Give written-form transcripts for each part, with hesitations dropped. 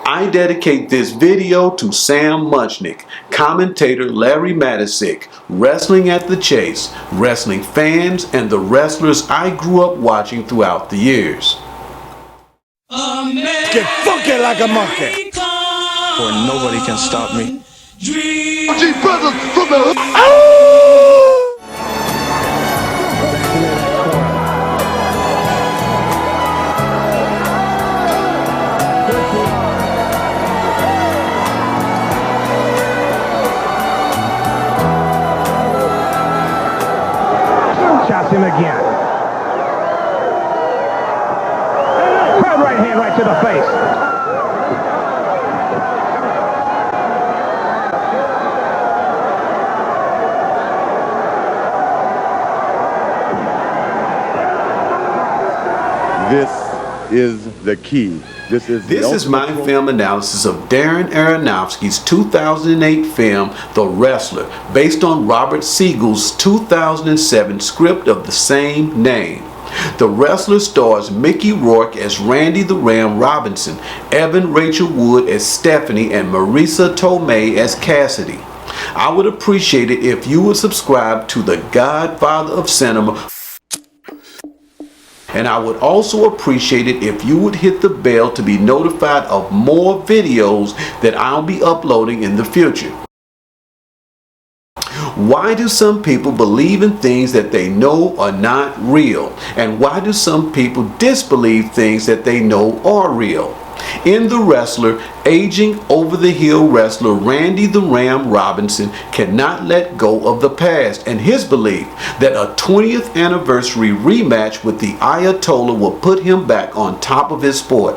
I dedicate this video to Sam Muchnick, commentator Larry Matisic, Wrestling at the Chase, wrestling fans, and the wrestlers I grew up watching throughout the years. Get funky like a monkey, for nobody can stop me. G brothers from the shots him again. Crowd right hand right to the face. This is the key. This is my film analysis of Darren Aronofsky's 2008 film, The Wrestler, based on Robert Siegel's 2007 script of the same name. The Wrestler stars Mickey Rourke as Randy the Ram Robinson, Evan Rachel Wood as Stephanie, and Marisa Tomei as Cassidy. I would appreciate it if you would subscribe to The Godfather of Cinema, and I would also appreciate it if you would hit the bell to be notified of more videos that I'll be uploading in the future. Why do some people believe in things that they know are not real? And why do some people disbelieve things that they know are real? In The Wrestler, aging over-the-hill wrestler Randy the Ram Robinson cannot let go of the past and his belief that a 20th anniversary rematch with the Ayatollah will put him back on top of his sport.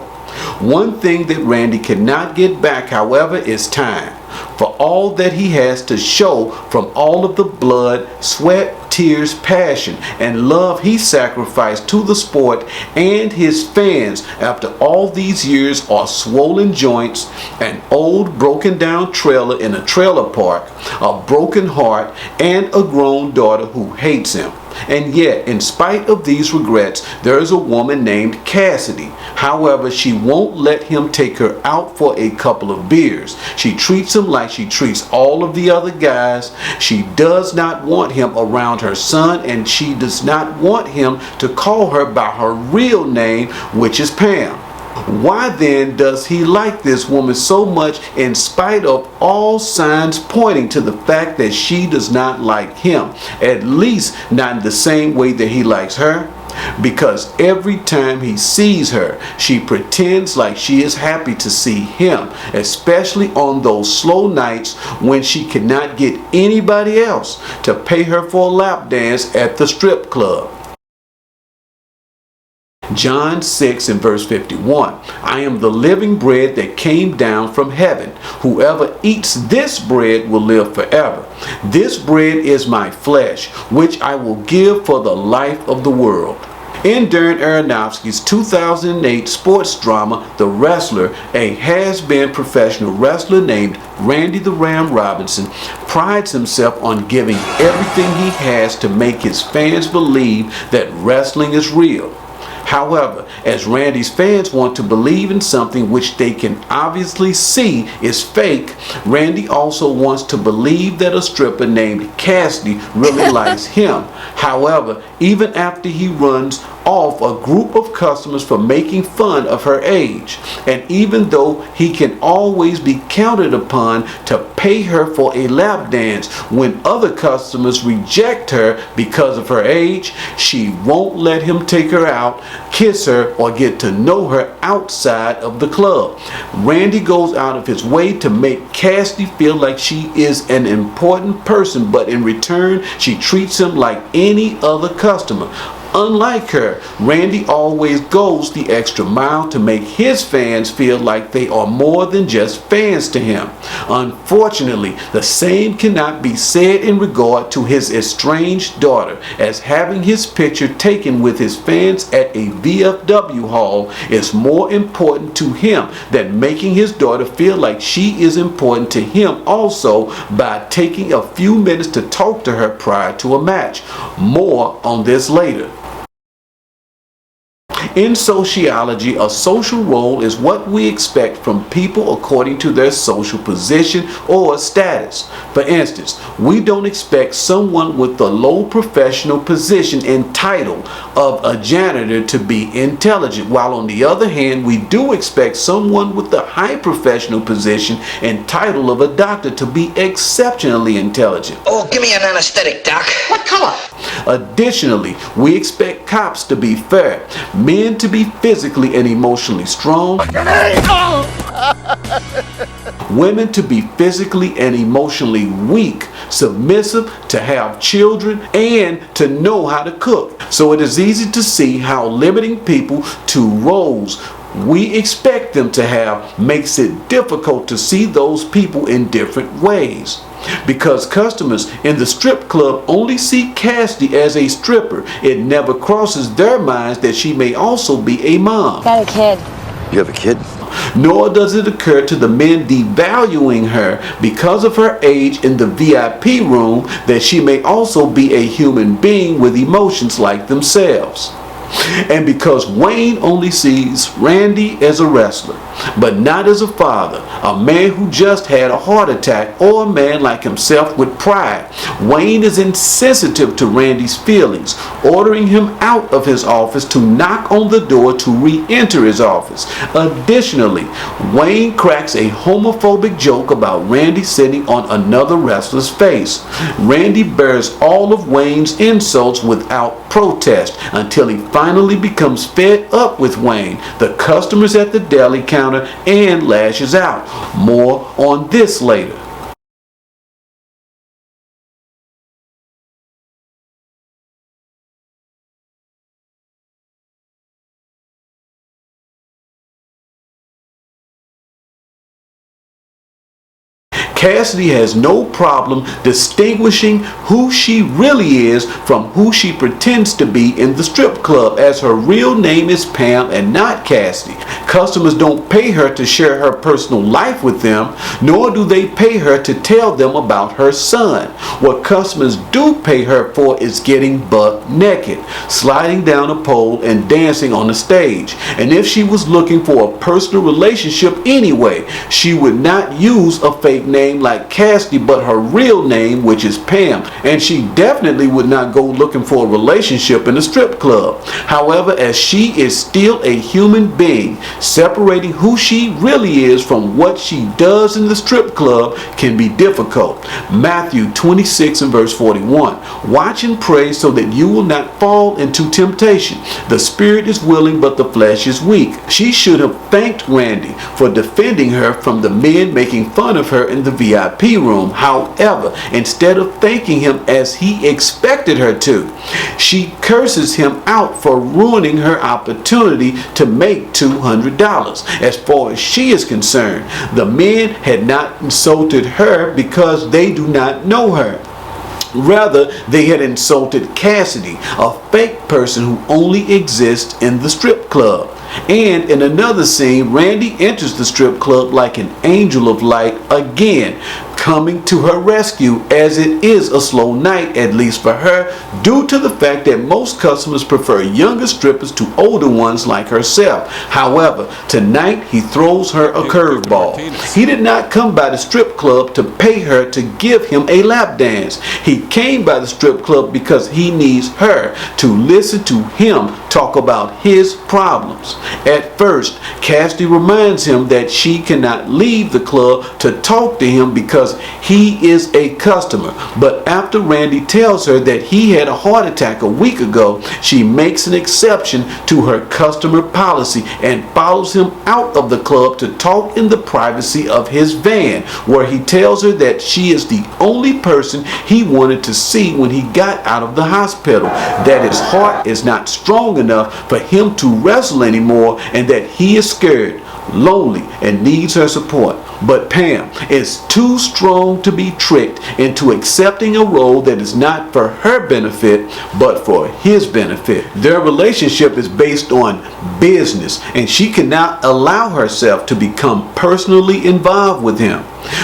One thing that Randy cannot get back, however, is time. For all that he has to show from all of the blood, sweat, tears, passion, and love he sacrificed to the sport and his fans after all these years are swollen joints, an old broken down trailer in a trailer park, a broken heart, and a grown daughter who hates him. And yet, in spite of these regrets, there is a woman named Cassidy. However, she won't let him take her out for a couple of beers. She treats him like she treats all of the other guys. She does not want him around her son, and she does not want him to call her by her real name, which is Pam. Why then does he like this woman so much in spite of all signs pointing to the fact that she does not like him, at least not in the same way that he likes her? Because every time he sees her, she pretends like she is happy to see him, especially on those slow nights when she cannot get anybody else to pay her for a lap dance at the strip club. John 6 and verse 51, I am the living bread that came down from heaven. Whoever eats this bread will live forever. This bread is my flesh, which I will give for the life of the world. In Darren Aronofsky's 2008 sports drama, The Wrestler, a has-been professional wrestler named Randy the Ram Robinson prides himself on giving everything he has to make his fans believe that wrestling is real. However, as Randy's fans want to believe in something which they can obviously see is fake, Randy also wants to believe that a stripper named Cassidy really likes him. However, even after he runs off a group of customers for making fun of her age, and even though he can always be counted upon to pay her for a lap dance when other customers reject her because of her age, she won't let him take her out, kiss her, or get to know her outside of the club. Randy goes out of his way to make Cassidy feel like she is an important person, but in return she treats him like any other customer. Unlike her, Randy always goes the extra mile to make his fans feel like they are more than just fans to him. Unfortunately, the same cannot be said in regard to his estranged daughter, as having his picture taken with his fans at a VFW hall is more important to him than making his daughter feel like she is important to him also by taking a few minutes to talk to her prior to a match. More on this later. In sociology, a social role is what we expect from people according to their social position or status. For instance, we don't expect someone with a low professional position and title of a janitor to be intelligent, while on the other hand, we do expect someone with a high professional position and title of a doctor to be exceptionally intelligent. Oh, give me an anesthetic, Doc. What color? Additionally, we expect cops to be fair, men to be physically and emotionally strong, women to be physically and emotionally weak, submissive, to have children, and to know how to cook. So it is easy to see how limiting people to roles we expect them to have makes it difficult to see those people in different ways. Because customers in the strip club only see Cassidy as a stripper, it never crosses their minds that she may also be a mom. Got a kid. You have a kid? Nor does it occur to the men devaluing her because of her age in the VIP room that she may also be a human being with emotions like themselves. And because Wayne only sees Randy as a wrestler, but not as a father, a man who just had a heart attack, or a man like himself with pride, Wayne is insensitive to Randy's feelings, ordering him out of his office to knock on the door to re-enter his office. Additionally, Wayne cracks a homophobic joke about Randy sitting on another wrestler's face. Randy bears all of Wayne's insults without protest until he finally becomes fed up with Wayne, the customers at the deli counter, and lashes out. More on this later. Cassidy has no problem distinguishing who she really is from who she pretends to be in the strip club, as her real name is Pam and not Cassidy. Customers don't pay her to share her personal life with them, nor do they pay her to tell them about her son. What customers do pay her for is getting buck naked, sliding down a pole, and dancing on the stage. And if she was looking for a personal relationship anyway, she would not use a fake name like Cassidy, but her real name, which is Pam, and she definitely would not go looking for a relationship in a strip club. However, as she is still a human being, separating who she really is from what she does in the strip club can be difficult. Matthew 26 and verse 41. Watch and pray so that you will not fall into temptation. The spirit is willing, but the flesh is weak. She should have thanked Randy for defending her from the men making fun of her in the VIP room. However, instead of thanking him as he expected her to, she curses him out for ruining her opportunity to make $200. As far as she is concerned, the men had not insulted her because they do not know her. Rather, they had insulted Cassidy, a fake person who only exists in the strip club. And in another scene, Randy enters the strip club like an angel of light again, coming to her rescue, as it is a slow night, at least for her, due to the fact that most customers prefer younger strippers to older ones like herself. However, tonight he throws her a curveball. He did not come by the strip club to pay her to give him a lap dance. He came by the strip club because he needs her to listen to him talk about his problems. At first, Cassidy reminds him that she cannot leave the club to talk to him because he is a customer. But after Randy tells her that he had a heart attack a week ago, she makes an exception to her customer policy and follows him out of the club to talk in the privacy of his van, where he tells her that she is the only person he wanted to see when he got out of the hospital, that his heart is not strong enough for him to wrestle anymore, and that he is scared, lonely, and needs her support. But Pam is too strong to be tricked into accepting a role that is not for her benefit, but for his benefit. Their relationship is based on business, and she cannot allow herself to become personally involved with him.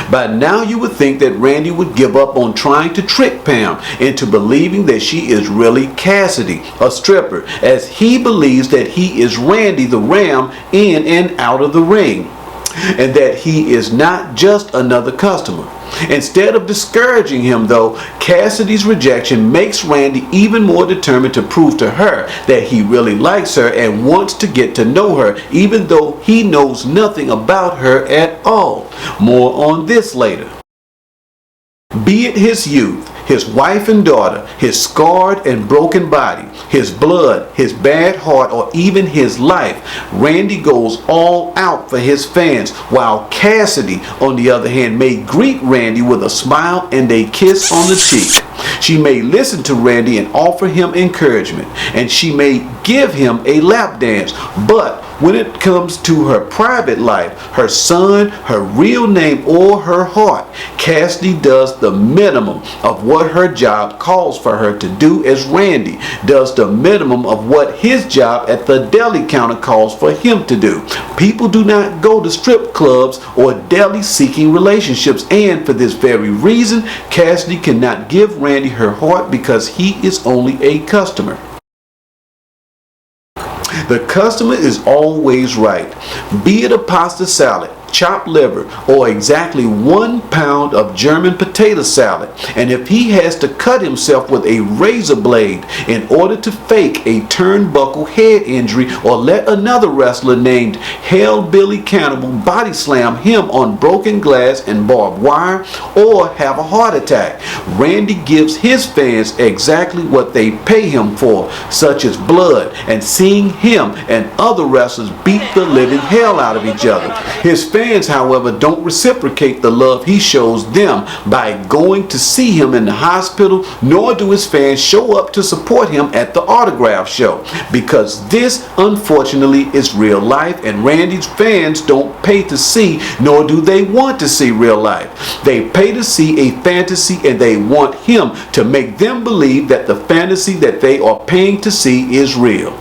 By now you would think that Randy would give up on trying to trick Pam into believing that she is really Cassidy, a stripper, as he believes that he is Randy the Ram in and out of the ring, and that he is not just another customer. Instead of discouraging him, though, Cassidy's rejection makes Randy even more determined to prove to her that he really likes her and wants to get to know her, even though he knows nothing about her at all. More on this later. Be it his youth, his wife and daughter, his scarred and broken body, his blood, his bad heart, or even his life, Randy goes all out for his fans, while Cassidy, on the other hand, may greet Randy with a smile and a kiss on the cheek. She may listen to Randy and offer him encouragement, and she may give him a lap dance, but when it comes to her private life, her son, her real name, or her heart, Cassidy does the minimum of what her job calls for her to do, as Randy does the minimum of what his job at the deli counter calls for him to do. People do not go to strip clubs or deli seeking relationships, and for this very reason, Cassidy cannot give Randy her heart because he is only a customer. The customer is always right. Be it a pasta salad, chopped liver, or exactly 1 pound of German potato salad, and if he has to cut himself with a razor blade in order to fake a turnbuckle head injury, or let another wrestler named Hellbilly Cannibal body slam him on broken glass and barbed wire, or have a heart attack, Randy gives his fans exactly what they pay him for, such as blood and seeing him and other wrestlers beat the living hell out of each other. His fans, however, don't reciprocate the love he shows them by going to see him in the hospital, nor do his fans show up to support him at the autograph show, because this, unfortunately, is real life, and Randy's fans don't pay to see, nor do they want to see real life. They pay to see a fantasy, and they want him to make them believe that the fantasy that they are paying to see is real.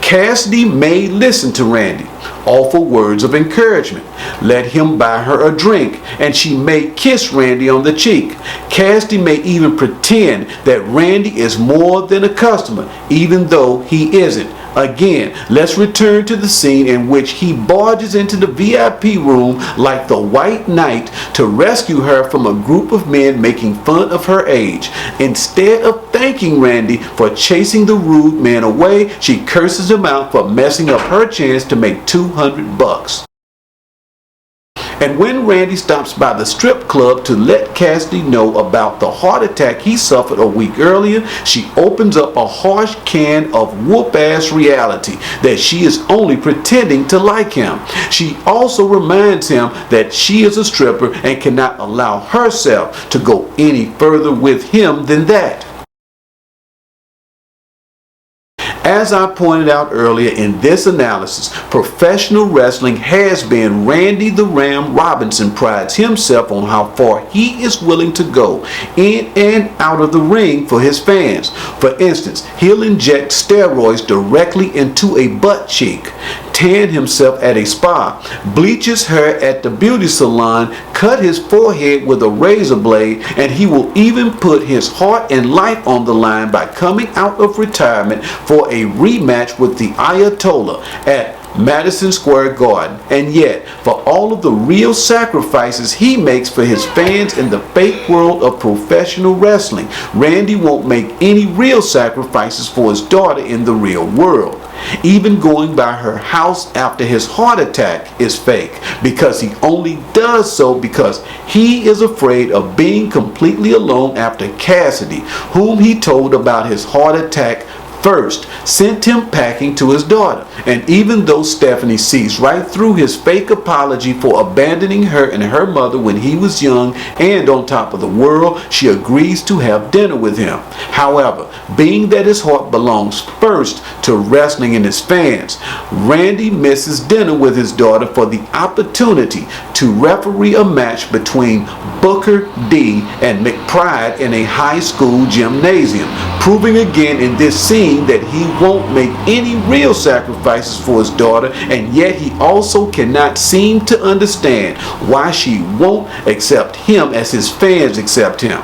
Cassidy may listen to Randy, offer words of encouragement, let him buy her a drink, and she may kiss Randy on the cheek. Cassidy may even pretend that Randy is more than a customer, even though he isn't. Again, let's return to the scene in which he barges into the VIP room like the White Knight to rescue her from a group of men making fun of her age. Instead of thanking Randy for chasing the rude man away, she curses him out for messing up her chance to make $200. And when Randy stops by the strip club to let Cassidy know about the heart attack he suffered a week earlier, she opens up a harsh can of whoop-ass reality that she is only pretending to like him. She also reminds him that she is a stripper and cannot allow herself to go any further with him than that. As I pointed out earlier in this analysis, professional wrestling has been Randy the Ram Robinson prides himself on how far he is willing to go in and out of the ring for his fans. For instance, he'll inject steroids directly into a butt cheek, tan himself at a spa, bleaches hair at the beauty salon, cut his forehead with a razor blade, and he will even put his heart and life on the line by coming out of retirement for a rematch with the Ayatollah at Madison Square Garden. And yet, for all of the real sacrifices he makes for his fans in the fake world of professional wrestling, Randy won't make any real sacrifices for his daughter in the real world. Even going by her house after his heart attack is fake, because he only does so because he is afraid of being completely alone after Cassidy, whom he told about his heart attack, First, sent him packing to his daughter. And even though Stephanie sees right through his fake apology for abandoning her and her mother when he was young and on top of the world, she agrees to have dinner with him. However, being that his heart belongs first to wrestling and his fans, Randy misses dinner with his daughter for the opportunity to referee a match between Booker D and McBride in a high school gymnasium, proving again in this scene that he won't make any real sacrifices for his daughter, and yet he also cannot seem to understand why she won't accept him as his fans accept him.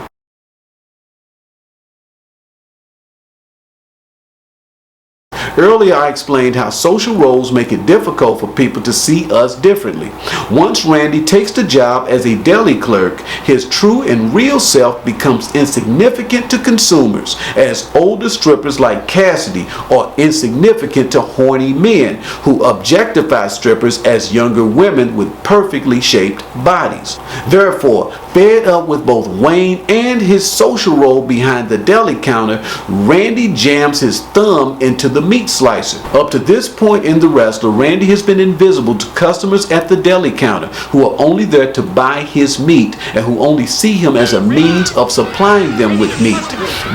Earlier I explained how social roles make it difficult for people to see us differently. Once Randy takes the job as a deli clerk, his true and real self becomes insignificant to consumers, as older strippers like Cassidy are insignificant to horny men who objectify strippers as younger women with perfectly shaped bodies. Therefore, fed up with both Wayne and his social role behind the deli counter, Randy jams his thumb into the meat slicer. Up to this point in the wrestler, Randy has been invisible to customers at the deli counter who are only there to buy his meat and who only see him as a means of supplying them with meat.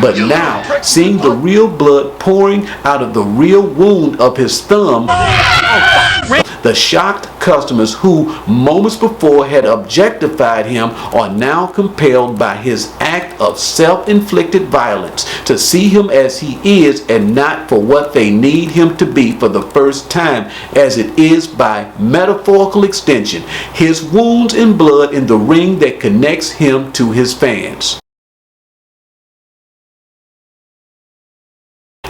But now, seeing the real blood pouring out of the real wound of his thumb, the shocked customers who moments before had objectified him are now compelled by his act of self-inflicted violence to see him as he is and not for what they need him to be for the first time, as it is by metaphorical extension, his wounds and blood in the ring that connects him to his fans.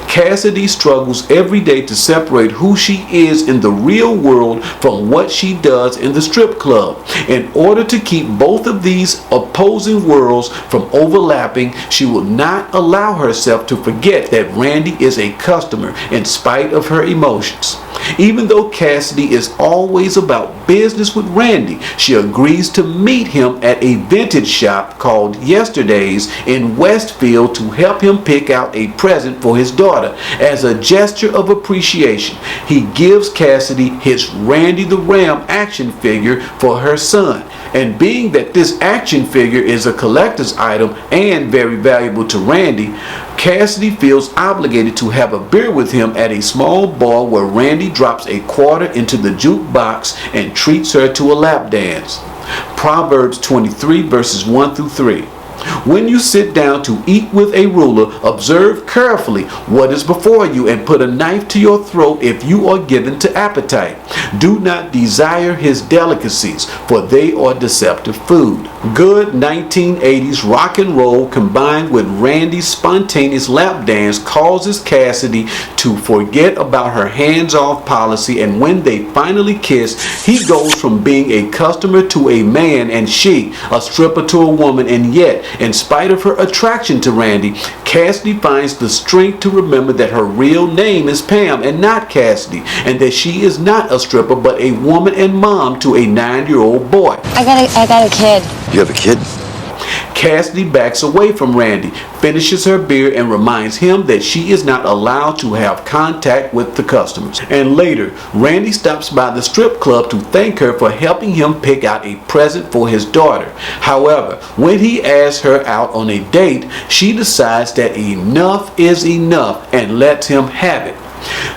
Cassidy struggles every day to separate who she is in the real world from what she does in the strip club. In order to keep both of these opposing worlds from overlapping, she will not allow herself to forget that Randy is a customer in spite of her emotions. Even though Cassidy is always about business with Randy, she agrees to meet him at a vintage shop called Yesterday's in Westfield to help him pick out a present for his daughter. As a gesture of appreciation, he gives Cassidy his Randy the Ram action figure for her son. And being that this action figure is a collector's item and very valuable to Randy, Cassidy feels obligated to have a beer with him at a small bar where Randy drops a quarter into the jukebox and treats her to a lap dance. Proverbs 23 verses 1 through 3. When you sit down to eat with a ruler, observe carefully what is before you and put a knife to your throat if you are given to appetite. Do not desire his delicacies, for they are deceptive food. Good 1980s rock and roll combined with Randy's spontaneous lap dance causes Cassidy to forget about her hands-off policy, and when they finally kiss, he goes from being a customer to a man and she, a stripper to a woman, and yet, in spite of her attraction to Randy, Cassidy finds the strength to remember that her real name is Pam and not Cassidy, and that she is not a stripper but a woman and mom to a 9-year-old boy. I got a kid. You have a kid? Cassidy backs away from Randy, finishes her beer, and reminds him that she is not allowed to have contact with the customers. And later, Randy stops by the strip club to thank her for helping him pick out a present for his daughter. However, when he asks her out on a date, she decides that enough is enough and lets him have it.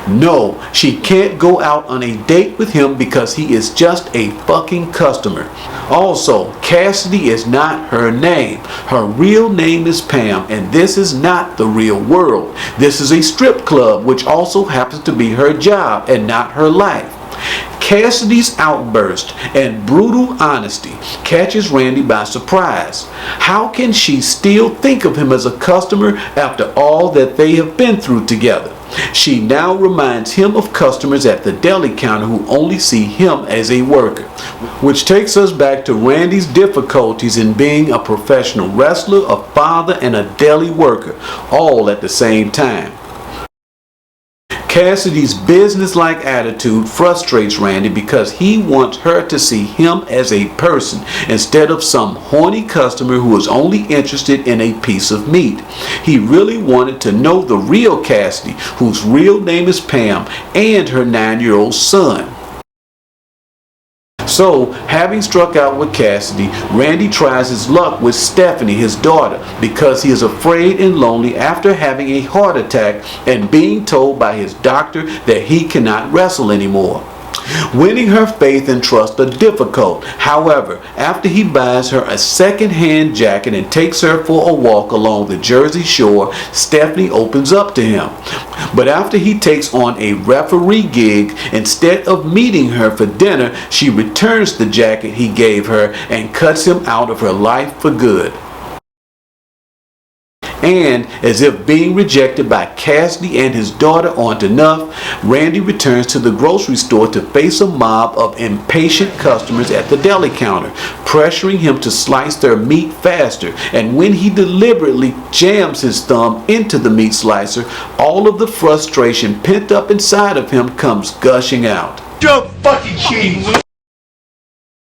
No, she can't go out on a date with him because he is just a fucking customer. Also, Cassidy is not her name. Her real name is Pam, and this is not the real world. This is a strip club, which also happens to be her job and not her life. Cassidy's outburst and brutal honesty catches Randy by surprise. How can she still think of him as a customer after all that they have been through together? She now reminds him of customers at the deli counter who only see him as a worker. Which takes us back to Randy's difficulties in being a professional wrestler, a father, and a deli worker, all at the same time. Cassidy's businesslike attitude frustrates Randy because he wants her to see him as a person instead of some horny customer who is only interested in a piece of meat. He really wanted to know the real Cassidy, whose real name is Pam, and her 9-year-old son. So, having struck out with Cassidy, Randy tries his luck with Stephanie, his daughter, because he is afraid and lonely after having a heart attack and being told by his doctor that he cannot wrestle anymore. Winning her faith and trust are difficult. However, after he buys her a second-hand jacket and takes her for a walk along the Jersey Shore, Stephanie opens up to him. But after he takes on a referee gig, instead of meeting her for dinner, she returns the jacket he gave her and cuts him out of her life for good. And as if being rejected by Cassidy and his daughter aren't enough, Randy returns to the grocery store to face a mob of impatient customers at the deli counter, pressuring him to slice their meat faster. And when he deliberately jams his thumb into the meat slicer, all of the frustration pent up inside of him comes gushing out. Your fucking cheese.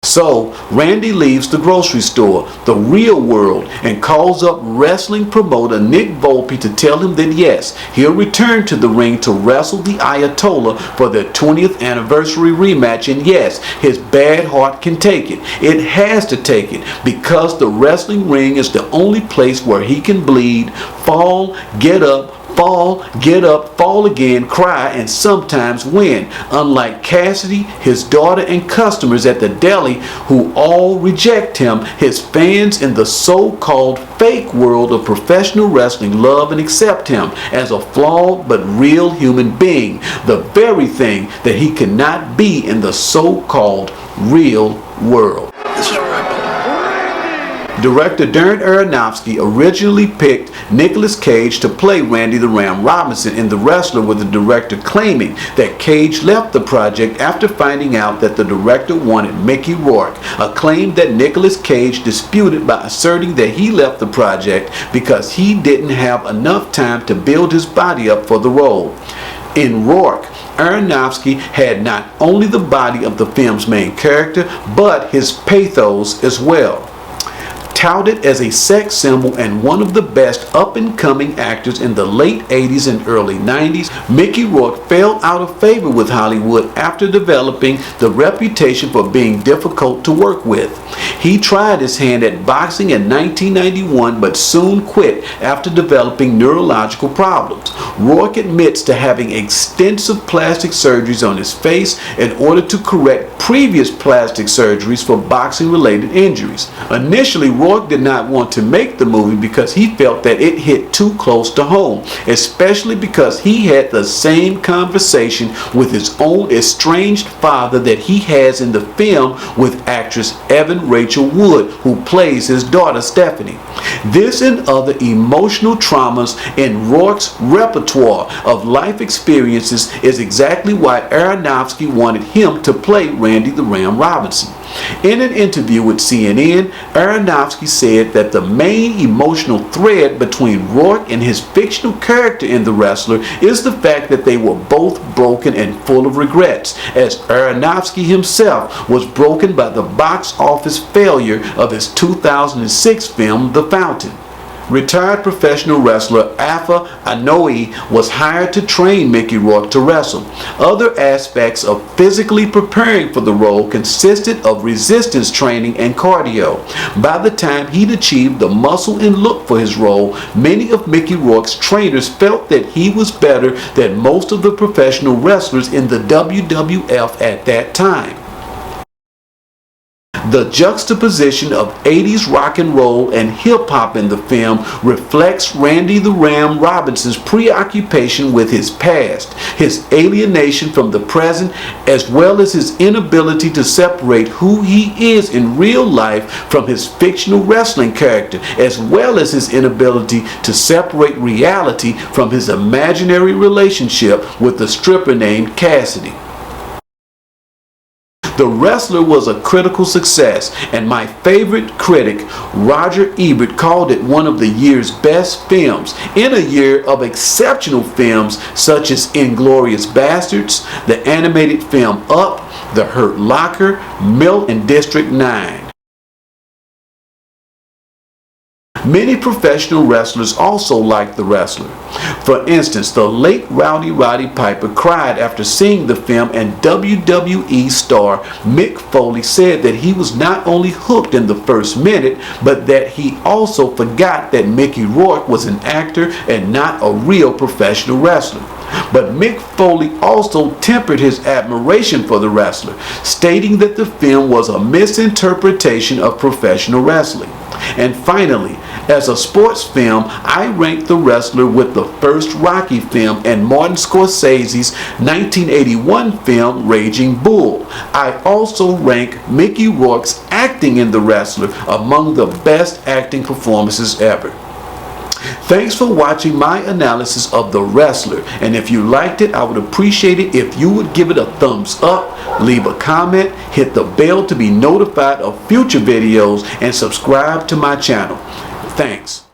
So, Randy leaves the grocery store, the real world, and calls up wrestling promoter Nick Volpe to tell him that yes, he'll return to the ring to wrestle the Ayatollah for their 20th anniversary rematch, and yes, his bad heart can take it. It has to take it, because the wrestling ring is the only place where he can bleed, fall, get up, fall, get up, fall again, cry, and sometimes win. Unlike Cassidy, his daughter, and customers at the deli who all reject him, his fans in the so-called fake world of professional wrestling love and accept him as a flawed but real human being, the very thing that he cannot be in the so-called real world. Director Darren Aronofsky originally picked Nicolas Cage to play Randy the Ram Robinson in The Wrestler, with the director claiming that Cage left the project after finding out that the director wanted Mickey Rourke, a claim that Nicolas Cage disputed by asserting that he left the project because he didn't have enough time to build his body up for the role. In Rourke, Aronofsky had not only the body of the film's main character, but his pathos as well. Touted as a sex symbol and one of the best up-and-coming actors in the late 80s and early 90s, Mickey Rourke fell out of favor with Hollywood after developing the reputation for being difficult to work with. He tried his hand at boxing in 1991 but soon quit after developing neurological problems. Rourke admits to having extensive plastic surgeries on his face in order to correct previous plastic surgeries for boxing-related injuries. Initially, Rourke did not want to make the movie because he felt that it hit too close to home, especially because he had the same conversation with his own estranged father that he has in the film with actress Evan Rachel Wood, who plays his daughter Stephanie. This and other emotional traumas in Rourke's repertoire of life experiences is exactly why Aronofsky wanted him to play Randy the Ram Robinson. In an interview with CNN, Aronofsky said that the main emotional thread between Rourke and his fictional character in The Wrestler is the fact that they were both broken and full of regrets, as Aronofsky himself was broken by the box office failure of his 2006 film The Fountain. Retired professional wrestler Afa Anoa'i was hired to train Mickey Rourke to wrestle. Other aspects of physically preparing for the role consisted of resistance training and cardio. By the time he'd achieved the muscle and look for his role, many of Mickey Rourke's trainers felt that he was better than most of the professional wrestlers in the WWF at that time. The juxtaposition of 80s rock and roll and hip-hop in the film reflects Randy the Ram Robinson's preoccupation with his past, his alienation from the present, as well as his inability to separate who he is in real life from his fictional wrestling character, as well as his inability to separate reality from his imaginary relationship with the stripper named Cassidy. The Wrestler was a critical success, and my favorite critic, Roger Ebert, called it one of the year's best films in a year of exceptional films such as Inglourious Basterds, the animated film Up, The Hurt Locker, Milk, and District 9. Many professional wrestlers also liked The Wrestler. For instance, the late Rowdy Roddy Piper cried after seeing the film, and WWE star Mick Foley said that he was not only hooked in the first minute, but that he also forgot that Mickey Rourke was an actor and not a real professional wrestler. But Mick Foley also tempered his admiration for The Wrestler, stating that the film was a misinterpretation of professional wrestling. And finally, as a sports film, I rank The Wrestler with the first Rocky film and Martin Scorsese's 1981 film Raging Bull. I also rank Mickey Rourke's acting in The Wrestler among the best acting performances ever. Thanks for watching my analysis of The Wrestler, and if you liked it, I would appreciate it if you would give it a thumbs up, leave a comment, hit the bell to be notified of future videos, and subscribe to my channel. Thanks.